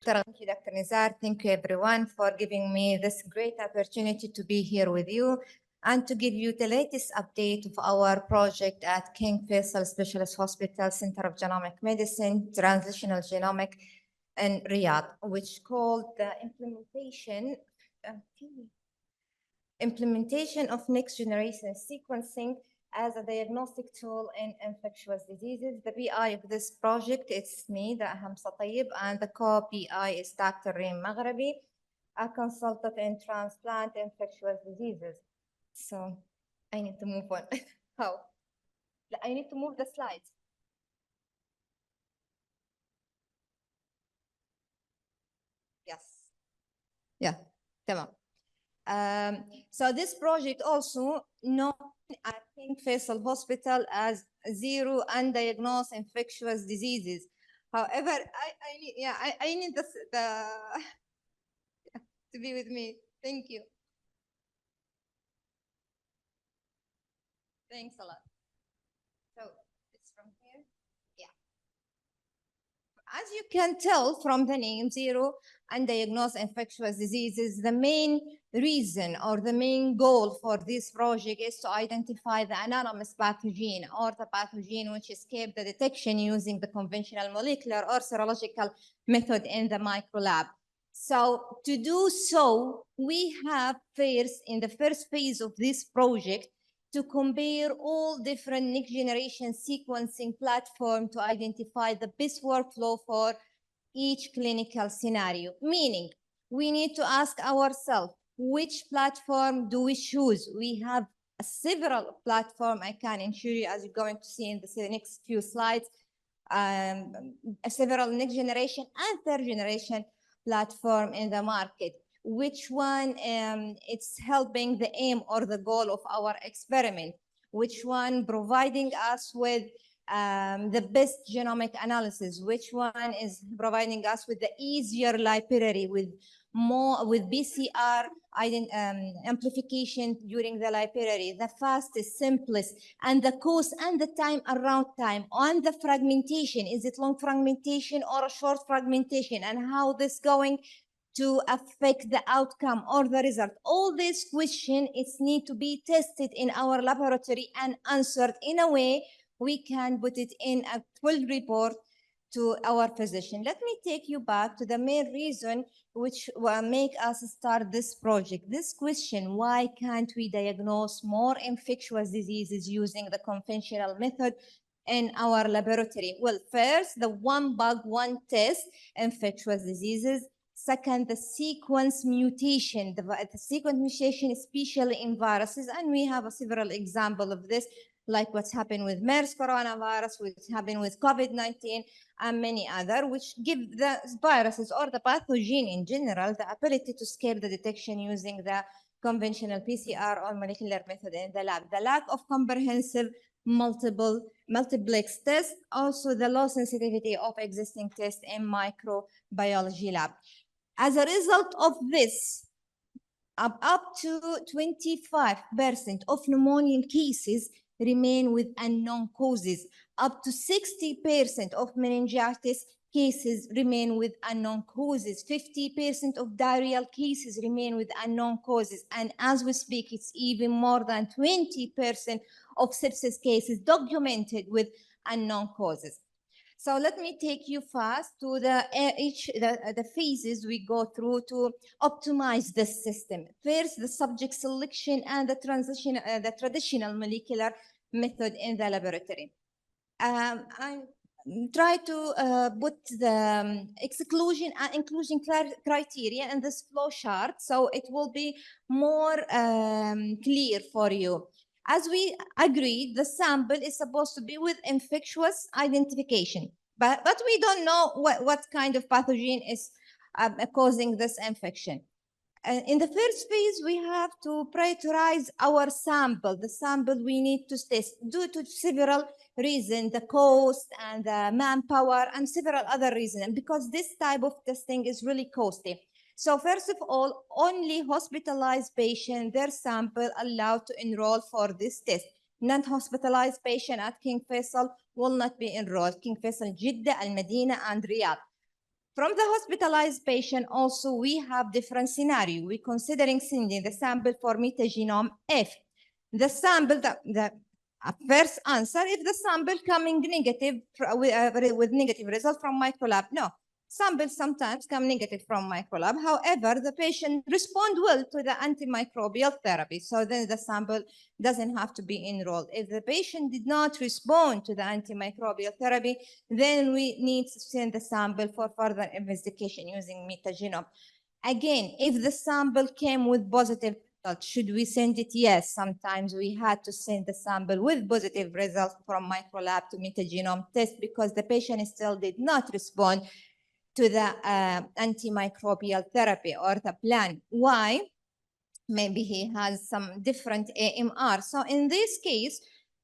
Thank you, Dr. Nizar. Thank you, everyone, for giving me this great opportunity to be here with you and to give you the latest update of our project at King Faisal Specialist Hospital Center of Genomic Medicine, Translational Genomic in Riyadh, which called the implementation of next generation sequencing as a diagnostic tool in infectious diseases. The PI of this project is me, Aham Satayib, and the co-PI is Dr. Reem Maghrabi, a consultant in transplant infectious diseases. So I need to move on. How? I need to move the slides. Yes. Yeah, tamam. So this project also known at King Faisal Hospital as zero undiagnosed infectious diseases. However, I need the to be with me. Thank you. Thanks a lot. So it's from here. Yeah. As you can tell from the name, zero undiagnosed infectious diseases, the main reason or the main goal for this project is to identify the anonymous pathogen or the pathogen which escaped the detection using the conventional molecular or serological method in the microlab. So to do so, we have first, in the first phase of this project, to compare all different next generation sequencing platform to identify the best workflow for each clinical scenario. Meaning, we need to ask ourselves, which platform do we choose? We have several platforms I can ensure you, as you're going to see in the next few slides, several next generation and third generation platform in the market. Which one it's helping the aim or the goal of our experiment? Which one providing us with the best genomic analysis? Which one is providing us with the easier library with BCR amplification during the library, the fastest, simplest, and the cost and the time around time on the fragmentation? Is it long fragmentation or a short fragmentation? And how this going to affect the outcome or the result? All these questions need to be tested in our laboratory and answered in a way we can put it in a full report to our physician. Let me take you back to the main reason which will make us start this project. This question, why can't we diagnose more infectious diseases using the conventional method in our laboratory? Well, first, the one bug, one test, infectious diseases. Second, the sequence mutation, the sequence mutation, especially in viruses. And we have several examples of this, like what's happened with MERS coronavirus, what's happened with COVID-19, and many other, which give the viruses or the pathogen in general the ability to scale the detection using the conventional PCR or molecular method in the lab. The lack of comprehensive multiplex tests, also the low sensitivity of existing tests in microbiology lab. As a result of this, up to 25% of pneumonia cases remain with unknown causes. Up to 60% of meningitis cases remain with unknown causes. 50% of diarrheal cases remain with unknown causes. And as we speak, it's even more than 20% of sepsis cases documented with unknown causes. So let me take you fast to the phases we go through to optimize this system. First, the subject selection and the traditional molecular method in the laboratory. I try to put the exclusion and inclusion criteria in this flow chart, so it will be more clear for you. As we agreed, the sample is supposed to be with infectious identification, but we don't know what kind of pathogen is causing this infection. In the first phase, we have to prioritize our sample, the sample we need to test due to several reasons, the cost and the manpower and several other reasons, and because this type of testing is really costly. So first of all, only hospitalized patients, their sample allowed to enroll for this test. Non-hospitalized patient at King Faisal will not be enrolled. King Faisal, Jeddah, Al Medina, and Riyadh. From the hospitalized patient, also, we have different scenario. We're considering sending the sample for metagenome if the sample, the first answer, if the sample coming negative with negative result from microlab. No, samples sometimes come negative from microlab. However, the patient respond well to the antimicrobial therapy. So then the sample doesn't have to be enrolled. If the patient did not respond to the antimicrobial therapy, then we need to send the sample for further investigation using metagenome. Again, if the sample came with positive results, should we send it? Yes, sometimes we had to send the sample with positive results from microlab to metagenome test because the patient still did not respond to the antimicrobial therapy or the plan. Why? Maybe he has some different AMR. So in this case,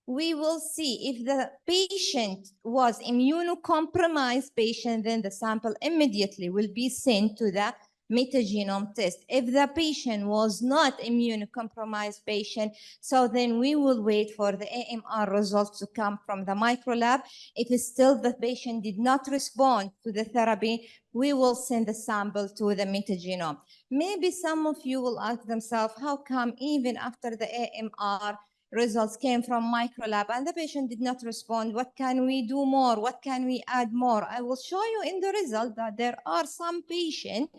we will see if the patient was immunocompromised patient, then the sample immediately will be sent to the metagenome test. If the patient was not immunocompromised patient, so then we will wait for the AMR results to come from the microlab. If still the patient did not respond to the therapy, we will send the sample to the metagenome. Maybe some of you will ask themselves, how come even after the AMR results came from microlab and the patient did not respond? What can we do more? What can we add more? I will show you in the result that there are some patients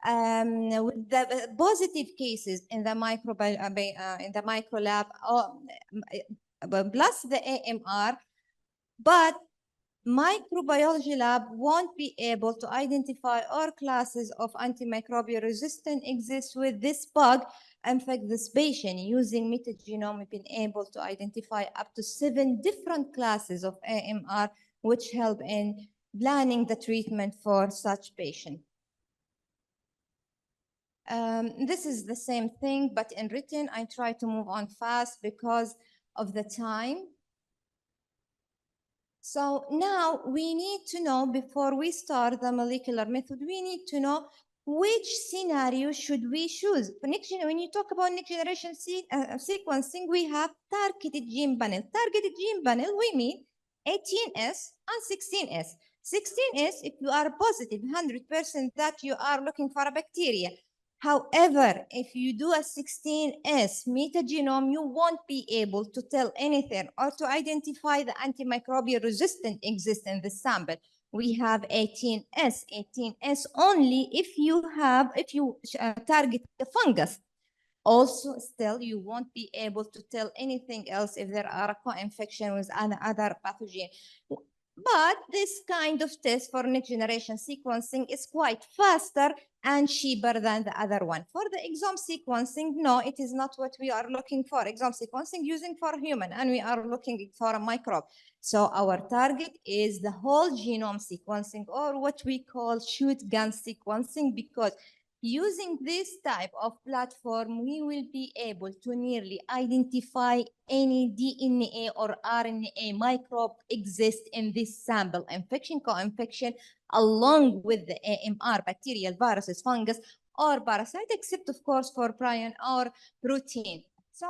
with the positive cases in the microlab plus the AMR, but microbiology lab won't be able to identify all classes of antimicrobial resistance exist with this bug. In fact, this patient using metagenome, we've been able to identify up to 7 different classes of AMR, which help in planning the treatment for such patient. This is the same thing, but in written, I try to move on fast because of the time. So now we need to know, before we start the molecular method, we need to know which scenario should we choose. For next, when you talk about next generation sequencing, we have targeted gene panel. Targeted gene panel, we mean 18S and 16S. 16S, if you are positive 100% that you are looking for a bacteria. However, if you do a 16S metagenome, you won't be able to tell anything or to identify the antimicrobial resistance exists in the sample. We have 18S. 18S only if you target the fungus. Also, still, you won't be able to tell anything else if there are a co-infection with other pathogen. But this kind of test for next generation sequencing is quite faster and cheaper than the other one. For the exome sequencing, no, it is not what we are looking for. Exome sequencing using for human, and we are looking for a microbe. So our target is the whole genome sequencing, or what we call shotgun sequencing, because using this type of platform, we will be able to nearly identify any DNA or RNA microbe exist in this sample, infection, co-infection, along with the AMR, bacterial, viruses, fungus, or parasite, except of course for prion or protein. So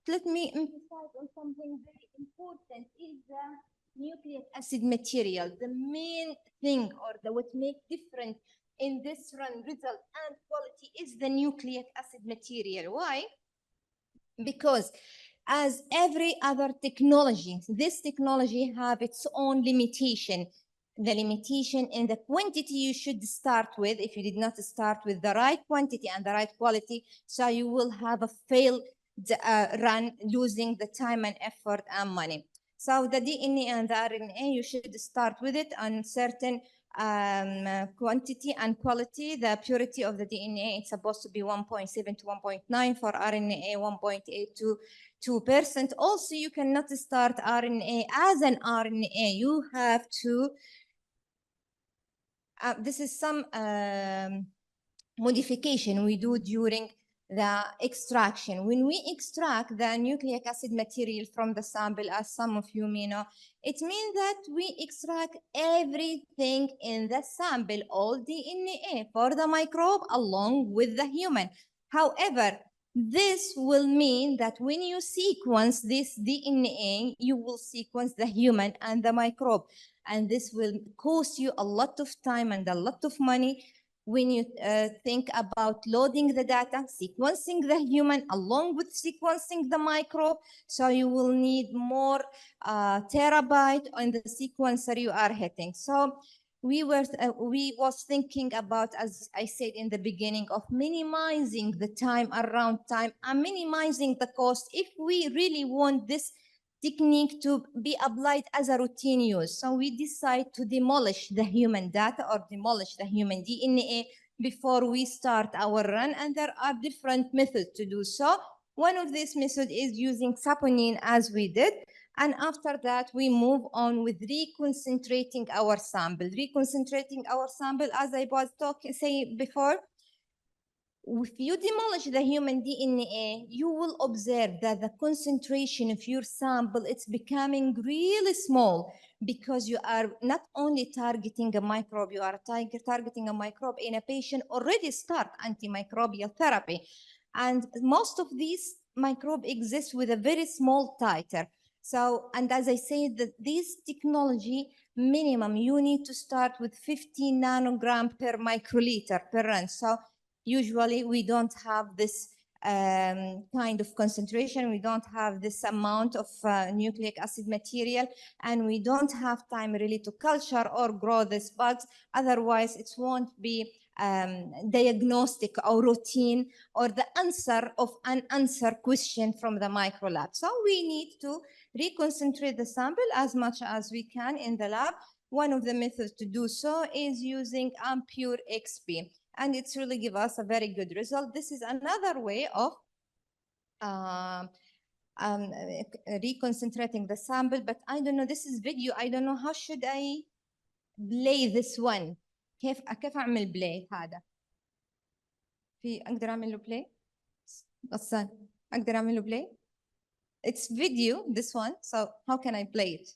let me emphasize on something very important, is the nucleic acid material. The main thing, or what makes different in this result and quality, is the nucleic acid material. Why? Because as every other technology, this technology have its own limitation. The limitation in the quantity you should start with. If you did not start with the right quantity and the right quality, so you will have a failed run, losing the time and effort and money. So the DNA and the RNA, you should start with it on certain quantity and quality. The purity of the DNA, it's supposed to be 1.7 to 1.9. For RNA, 1.8 to 2%. Also, you cannot start RNA as an RNA. You have to, this is some modification we do during the extraction. When we extract the nucleic acid material from the sample, as some of you may know, it means that we extract everything in the sample, all DNA for the microbe along with the human. However, this will mean that when you sequence this DNA, you will sequence the human and the microbe. and this will cost you a lot of time and a lot of money when you think about loading the data, sequencing the human along with sequencing the microbe. So you will need more terabyte on the sequencer you are hitting. So we was thinking about, as I said in the beginning, of minimizing the time around time and minimizing the cost if we really want this technique to be applied as a routine use. So we decide to demolish the human data or demolish the human DNA before we start our run, and there are different methods to do so. One of these methods is using saponin, as we did, and after that we move on with reconcentrating our sample. Reconcentrating our sample, as I was saying before, if you demolish the human DNA, you will observe that the concentration of your sample, it's becoming really small, because you are not only targeting a microbe, you are targeting a microbe in a patient already start antimicrobial therapy. And most of these microbe exist with a very small titer. So, and as I said, that this technology, minimum, you need to start with 15 nanogram per microliter per run. So usually we don't have this kind of concentration, we don't have this amount of nucleic acid material, and we don't have time really to culture or grow these bugs. Otherwise, it won't be diagnostic or routine or the answer of an answer question from the micro lab. So we need to reconcentrate the sample as much as we can in the lab. One of the methods to do so is using Ampure XP, and it's really give us a very good result. This is another way of reconcentrating the sample, but I don't know, this is video, I don't know how should I play this one. كيف اعمل بلاي هذا؟ اقدر اعمل له بلاي؟ غسان اقدر اعمل له بلاي؟ It's video, this one, so how can I play it?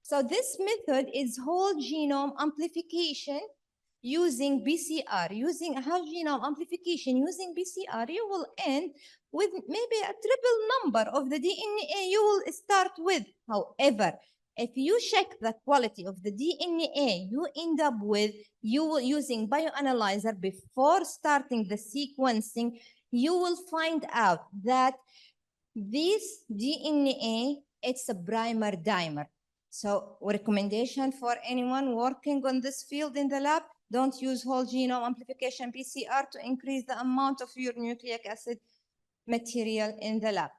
So this method is whole genome amplification using PCR. Using whole genome amplification using PCR, you will end with maybe a triple number of the DNA you will start with. However, if you check the quality of the DNA you end up with, you will using bioanalyzer before starting the sequencing, you will find out that this DNA, it's a primer dimer. So recommendation for anyone working on this field in the lab, don't use whole genome amplification PCR to increase the amount of your nucleic acid material in the lab.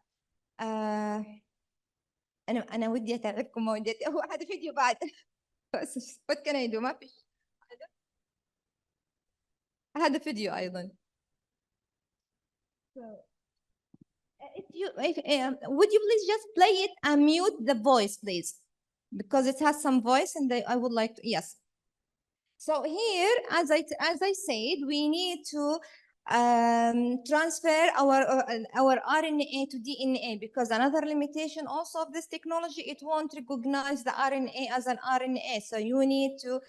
أنا ودي أتعبكم، ما ودي هو هذا فيديو بعد. What can I do؟ ما فيش. هذا فيديو أيضا. Would you please just play it and mute the voice, please? Because it has some voice and I would like to, yes. So here, as I said, we need to transfer our RNA to DNA, because another limitation also of this technology, it won't recognize the RNA as an RNA. So you need to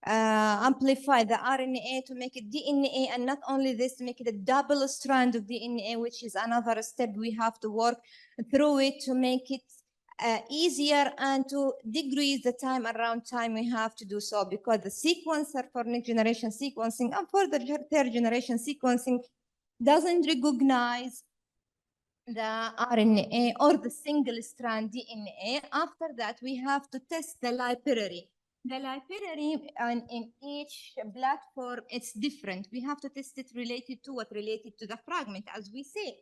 amplify the RNA to make it DNA, and not only this, to make it a double strand of DNA, which is another step we have to work through it to make it easier and to decrease the time around time we have to do so, because the sequencer for next generation sequencing and for the third generation sequencing doesn't recognize the RNA or the single strand DNA. After that, we have to test the library. The library in each platform, it's different. We have to test it related to what? Related to the fragment, as we say,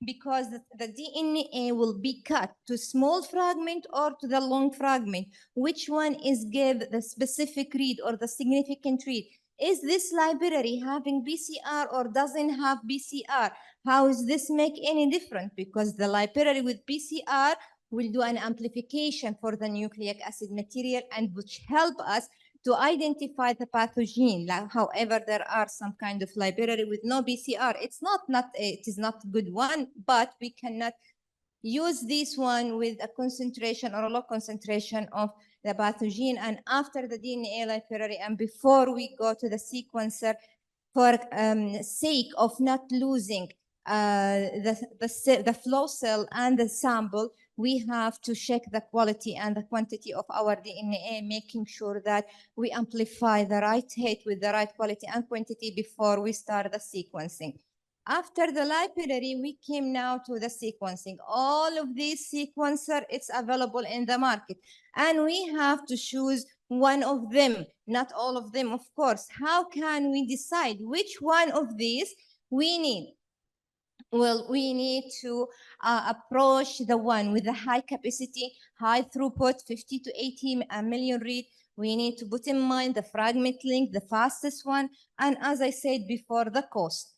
because the DNA will be cut to small fragment or to the long fragment. Which one is give the specific read or the significant read? Is this library having BCR or doesn't have BCR? How does this make any difference? Because the library with BCR will do an amplification for the nucleic acid material, and which help us to identify the pathogen. However, there are some kind of library with no BCR. It is not a good one, but we cannot use this one with a concentration or a low concentration of the pathogen. And after the DNA library and before we go to the sequencer, for sake of not losing the flow cell and the sample, we have to check the quality and the quantity of our DNA, making sure that we amplify the right hit with the right quality and quantity before we start the sequencing. After the library, we came now to the sequencing. All of these sequencer, it's available in the market. And we have to choose one of them, not all of them, of course. How can we decide which one of these we need? Well, we need to approach the one with the high capacity, high throughput, 50 to 80 million read. We need to put in mind the fragment length, the fastest one, and as I said before, the cost.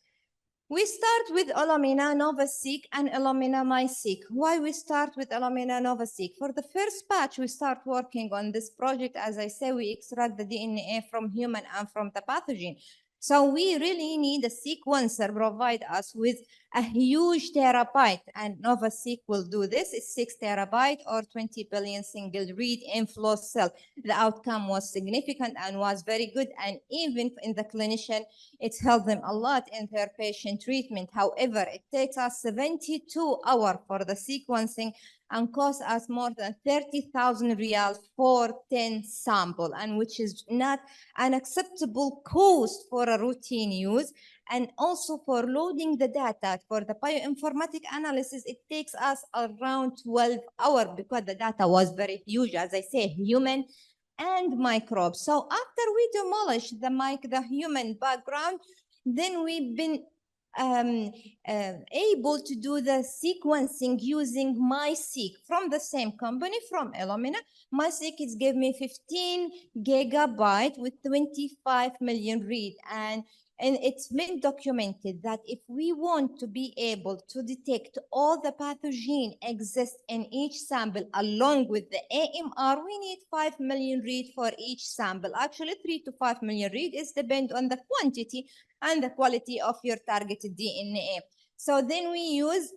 We start with Illumina NovaSeq and Illumina MySeq. Why we start with Illumina NovaSeq? For the first batch, we start working on this project. As I say, we extract the DNA from human and from the pathogen. So we really need a sequencer provide us with a huge terabyte, and NovaSeq will do this. It's 6 terabyte or 20 billion single read in flow cell. The outcome was significant and was very good, and even in the clinician, it helped them a lot in their patient treatment. However, it takes us 72 hours for the sequencing and costs us more than 30,000 riyal for 10 sample, and which is not an acceptable cost for a routine use. And also for loading the data for the bioinformatic analysis, it takes us around 12 hours because the data was very huge, as I say, human and microbes. So after we demolish the human background, then we've been able to do the sequencing using MySeq from the same company, from Illumina. MySeq is give me 15 gigabyte with 25 million read, and it's been documented that if we want to be able to detect all the pathogen exist in each sample along with the AMR, we need 5 million read for each sample. Actually, 3 to 5 million read is depend on the quantity and the quality of your targeted DNA. So then we use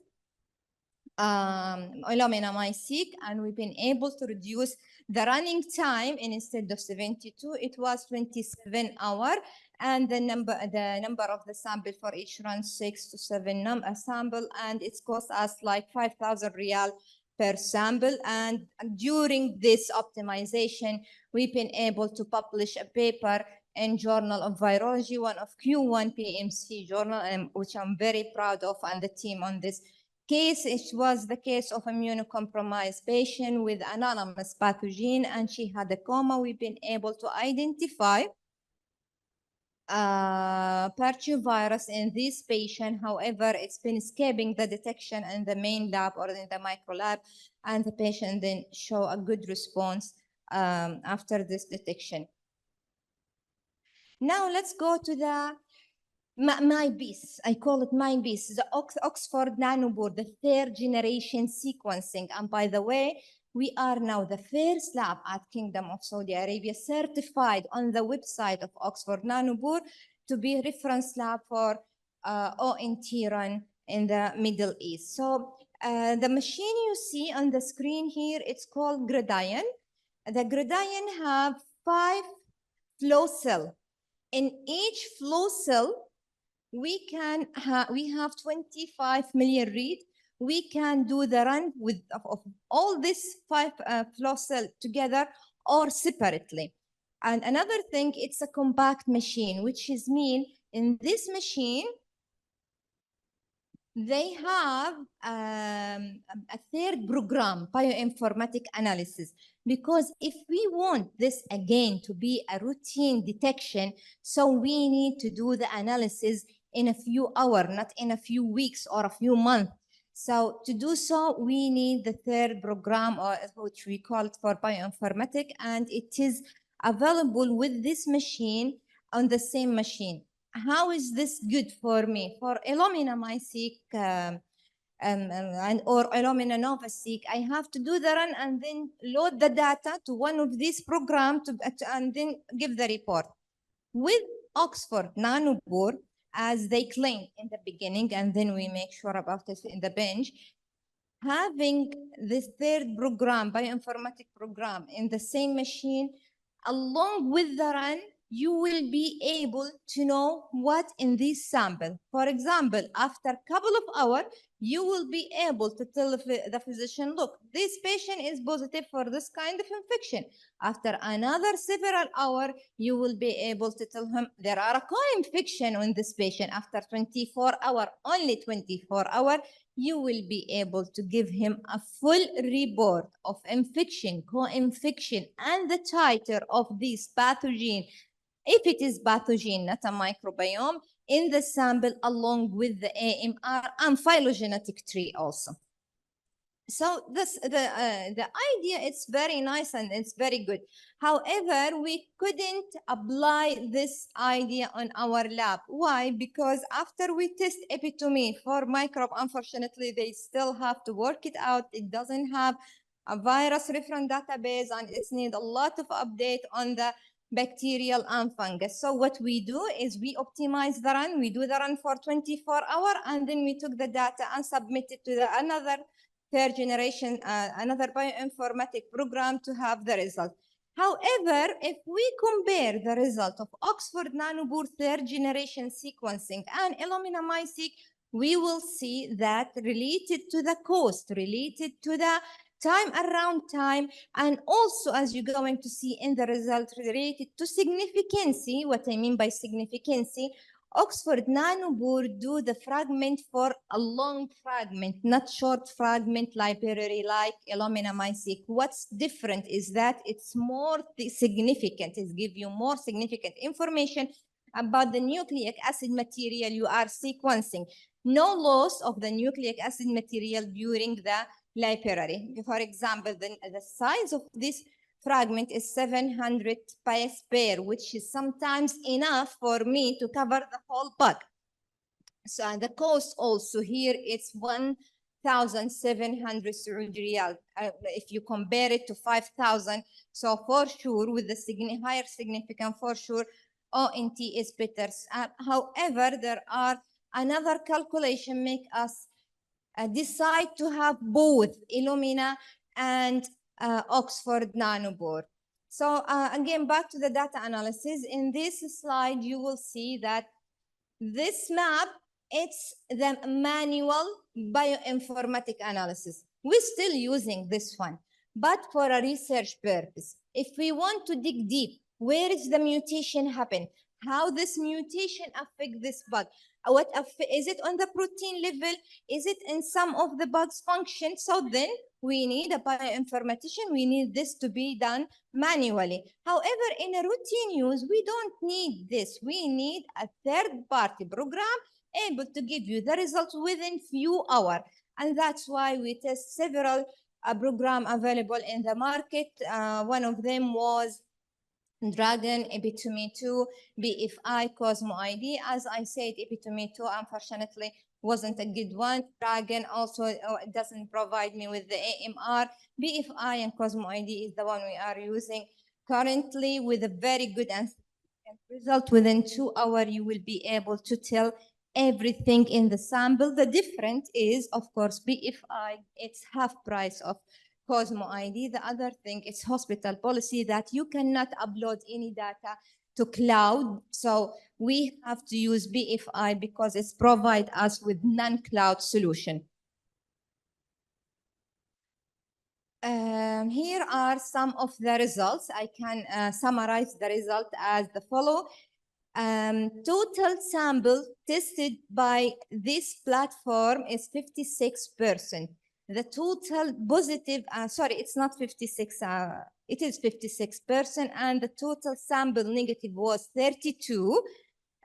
Illumina MySeq, and we've been able to reduce the running time. And instead of 72, it was 27 hours, and the number of the sample for each run 6 to 7 sample, and it's cost us like 5,000 riyal per sample. And during this optimization, we've been able to publish a paper in Journal of Virology, one of Q1 PMC journal, which I'm very proud of, and the team on this case. It was the case of immunocompromised patient with anonymous pathogen, and she had a coma. We've been able to identify virus in this patient. However, it's been escaping the detection in the main lab or in the micro lab, and the patient then show a good response after this detection. Now let's go to the MyBeast. I call it MyBeast, the Oxford Nanobore, the third generation sequencing. And by the way, we are now the first lab at Kingdom of Saudi Arabia certified on the website of Oxford Nanobore to be reference lab for ONT run in the Middle East. So the machine you see on the screen here, it's called Gridiron. The Gridiron have 5 flow cells. In each flow cell, we have 25 million read. We can do the run with of all these 5 flow cells together or separately. And another thing, it's a compact machine, which is mean in this machine, they have a third program, bioinformatic analysis, because if we want this again to be a routine detection, so we need to do the analysis in a few hours, not in a few weeks or a few months. So to do so, we need the third program, or which we call it for bioinformatic, and it is available with this machine on the same machine. How is this good for me? For Illumina MySeq or Illumina NovaSeq, I have to do the run and then load the data to one of these programs and then give the report. With Oxford Nanobore, as they claimed in the beginning, and then we make sure about this in the bench, having this third program, bioinformatic program, in the same machine, along with the run, you will be able to know what in this sample. For example, after a couple of hours, you will be able to tell the physician, look, this patient is positive for this kind of infection. After another several hours, you will be able to tell him there are a co-infection on this patient. After 24 hours, only 24 hours, you will be able to give him a full report of infection, co-infection, and the titer of this pathogen, if it is pathogen, not a microbiome, in the sample along with the AMR and phylogenetic tree also. So the idea is very nice and it's very good. However, we couldn't apply this idea on our lab. Why? Because after we test epitome for microbe, unfortunately, they still have to work it out. It doesn't have a virus reference database and it needs a lot of update on the bacterial and fungus. So what we do is we optimize the run. We do the run for 24 hours and then we took the data and submitted to another third generation, another bioinformatic program to have the result. However, if we compare the result of Oxford Nanopore third generation sequencing and Illumina MiSeq, we will see that related to the cost, related to the time around time, and also as you're going to see in the result related to significancy. What I mean by significancy, Oxford Nanopore do the fragment for a long fragment, not short fragment library like Illumina MiSeq. What's different is that it's more significant. It gives you more significant information about the nucleic acid material you are sequencing. No loss of the nucleic acid material during the library. For example, the size of this fragment is 700 base pair, which is sometimes enough for me to cover the whole bug. So the cost also here it's 1,700 Saudi riyal. If you compare it to 5,000, so for sure with the higher significance, for sure ONT is better. However, there are another calculation make us decide to have both Illumina and Oxford Nanopore. So again, back to the data analysis. In this slide, you will see that this map, it's the manual bioinformatic analysis. We're still using this one, but for a research purpose. If we want to dig deep, where is the mutation happen? How this mutation affect this bug? What is it on the protein level? Is it in some of the bug's function? So then we need a bioinformatician. We need this to be done manually. However, in a routine use, we don't need this. We need a third-party program able to give you the results within few hours. And that's why we test several programs available in the market. One of them was Dragon, Epitome 2, BFI, Cosmo ID. As I said, Epitome 2, unfortunately, wasn't a good one. Dragon also doesn't provide me with the AMR. BFI and Cosmo ID is the one we are using currently with a very good and result. Within 2 hours, you will be able to tell everything in the sample. The difference is, of course, BFI, it's half price of Cosmo ID. The other thing is hospital policy that you cannot upload any data to cloud. So we have to use BFI because it's provide us with non-cloud solution. Here are some of the results. I can summarize the result as the follow. Total sample tested by this platform is 56%. The total positive, sorry, it's not 56, it is 56%, and the total sample negative was 32,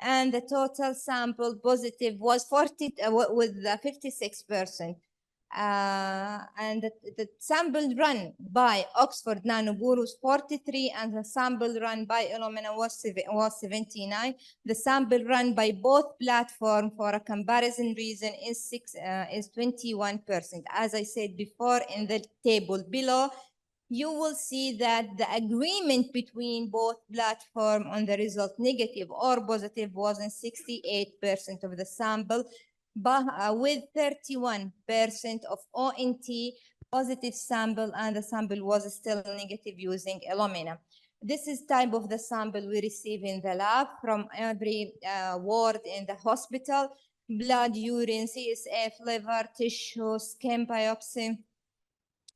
and the total sample positive was 40 with 56%. And the sample run by Oxford Nanopore was 43, and the sample run by Illumina was 79. The sample run by both platforms for a comparison reason is 21%. As I said before, in the table below, you will see that the agreement between both platforms on the result negative or positive was in 68% of the sample, but with 31% of ONT positive sample, and the sample was still negative using Illumina. This is type of the sample we receive in the lab from every ward in the hospital. blood, urine, CSF, liver, tissue, skin biopsy,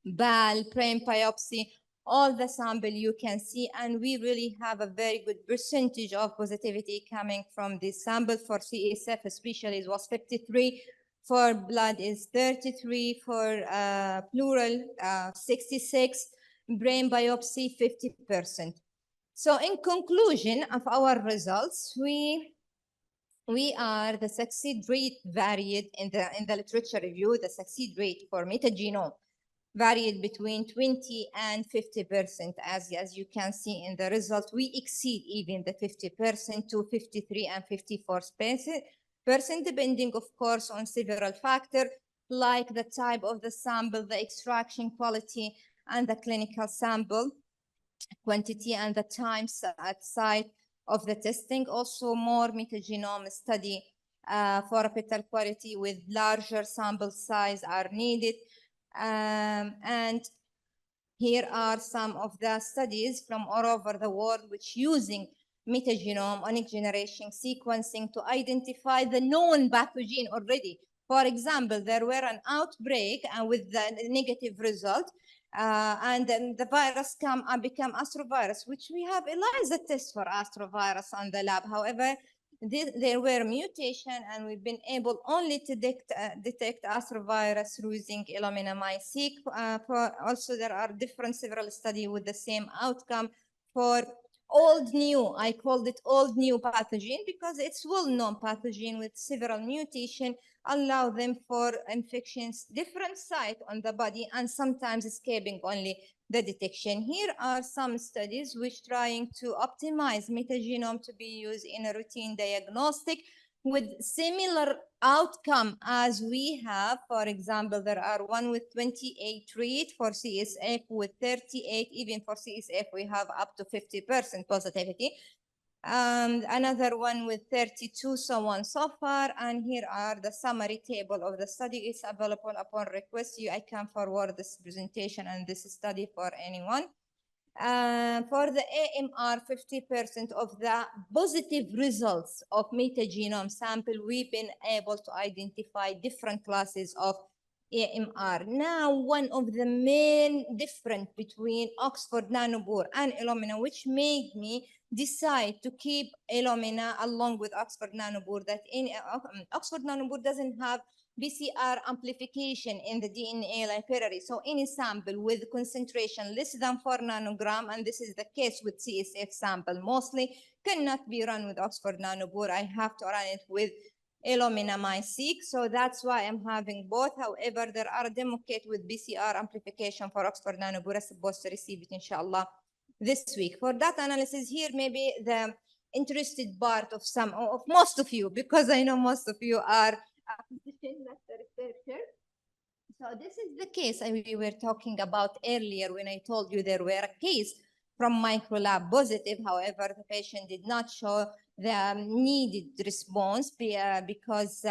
bowel, brain biopsy, all the sample you can see, and we really have a very good percentage of positivity coming from this sample. For CSF especially, it was 53, for blood is 33, for pleural 66, brain biopsy 50%. So in conclusion of our results, we are the succeed rate varied in the literature review. The succeed rate for metagenome varied between 20 and 50%. As you can see in the result, we exceed even the 50% to 53 and 54%, depending, of course, on several factors like the type of the sample, the extraction quality, and the clinical sample quantity, and the times at site of the testing. Also, more metagenome study for a better quality with larger sample size are needed. And here are some of the studies from all over the world which using metagenome or next generation sequencing to identify the known pathogen already. For example, there were an outbreak with the negative result, and then the virus become astrovirus, which we have ELISA test for astrovirus on the lab. However, there were mutation, and we've been able only to detect astrovirus using Illumina MySeq. Also, there are several studies with the same outcome for old new. I called it old new pathogen because it's well-known pathogen with several mutation, allow them for infections different site on the body and sometimes escaping only the detection. Here are some studies which trying to optimize metagenome to be used in a routine diagnostic with similar outcome as we have. For example, there are one with 28 read for CSF, with 38, even for CSF, we have up to 50% positivity. Another one with 32, so on so far. And here are the summary table of the study. It's available upon request. I can forward this presentation and this study for anyone. For the AMR, 50% of the positive results of metagenome sample, we've been able to identify different classes of AMR. Now, one of the main difference between Oxford Nanopore and Illumina, which made me decide to keep Illumina along with Oxford Nanopore, that in Oxford Nanopore doesn't have PCR amplification in the DNA library. So any sample with concentration less than 4 nanogram, and this is the case with CSF sample mostly, cannot be run with Oxford Nanopore. I have to run it with Illumina MySeq. So that's why I'm having both. However, there are demo kit with PCR amplification for Oxford Nanopore. I'm supposed to receive it, inshallah, this week. For data analysis, here maybe the interested part of most of you, because I know most of you are physician, not the researcher. So this is the case we were talking about earlier when I told you there were a case from microlab positive. However, the patient did not show the needed response because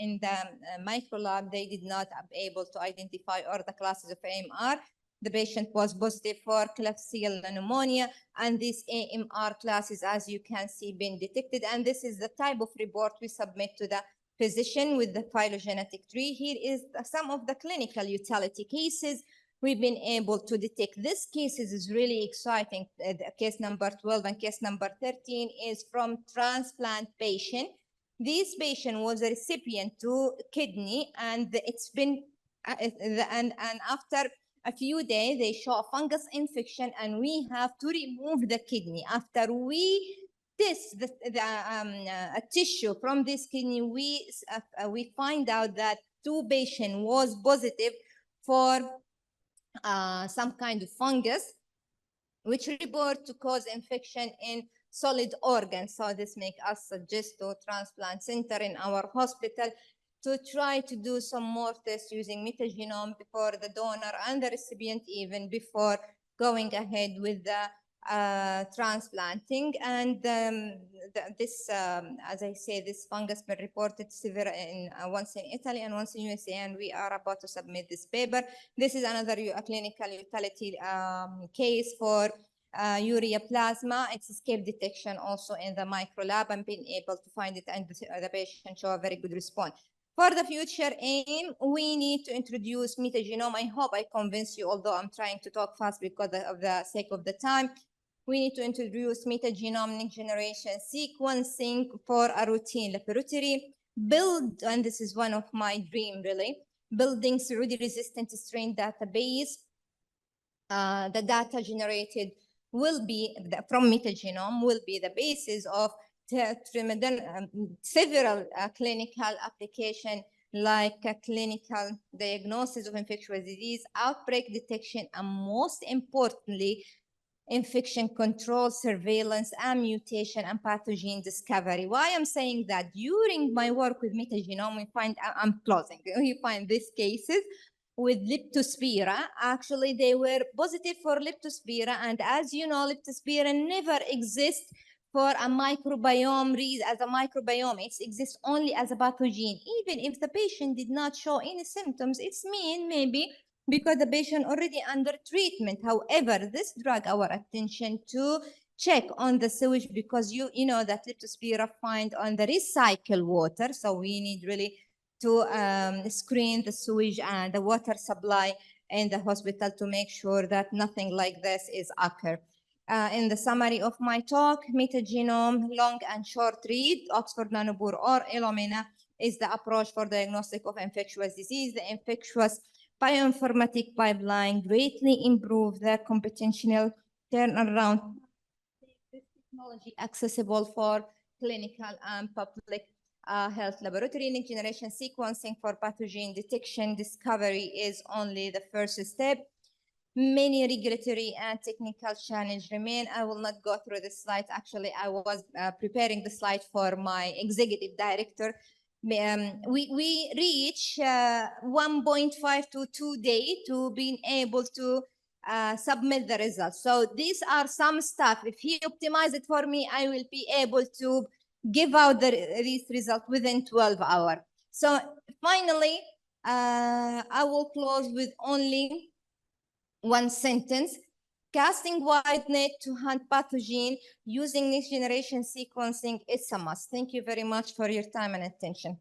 in the microlab they did not be able to identify all the classes of AMR. The patient was positive for Klebsiella pneumonia, and these AMR classes, as you can see, been detected. And this is the type of report we submit to the physician with the phylogenetic tree. Here is some of the clinical utility cases we've been able to detect. This cases is really exciting. Case number 12 and case number 13 is from transplant patient. This patient was a recipient to kidney, and it's been and after a few days they show a fungus infection, and we have to remove the kidney. After we test a tissue from this kidney, we find out that 2 patients was positive for some kind of fungus, which report to cause infection in solid organs. So this makes us suggest to transplant center in our hospital to try to do some more tests using metagenome before the donor and the recipient, even before going ahead with the transplanting. And this, as I say, this fungus been reported severe once in Italy and once in USA, and we are about to submit this paper. This is another clinical utility case for urea plasma. It's escape detection also in the micro lab and being able to find it, and the patient show a very good response. For the future aim, we need to introduce metagenome. I hope I convince you, although I'm trying to talk fast because of the sake of the time. We need to introduce metagenomic generation sequencing for a routine laboratory. Build, and this is one of my dream really, building Saudi resistant strain database. The data generated will be from metagenome will be the basis of several clinical applications like clinical diagnosis of infectious disease, outbreak detection, and most importantly, infection control, surveillance, and mutation and pathogen discovery. Why I'm saying that? During my work with metagenome, we find, I'm closing, we find these cases with Leptospira. Actually, they were positive for Leptospira, and as you know, Leptospira never exists for a microbiome as a microbiome. It exists only as a pathogen. Even if the patient did not show any symptoms, it's mean maybe because the patient already under treatment. However, this drag our attention to check on the sewage because you know that Leptospira find on the recycled water. So we need really to screen the sewage and the water supply in the hospital to make sure that nothing like this is occur. In the summary of my talk, metagenome, long and short read, Oxford Nanopore or Illumina is the approach for diagnostic of infectious disease. The infectious bioinformatic pipeline greatly improve the computational turnaround. This technology accessible for clinical and public health laboratory. Next generation sequencing for pathogen detection discovery is only the first step. Many regulatory and technical challenges remain. I will not go through the slides. Actually, I was preparing the slide for my executive director. We reach 1.5 to 2 days to being able to submit the results. So these are some stuff. If he optimize it for me, I will be able to give out these results within 12 hours. So finally, I will close with only one sentence. Casting wide net to hunt pathogen using next generation sequencing is a must. Thank you very much for your time and attention.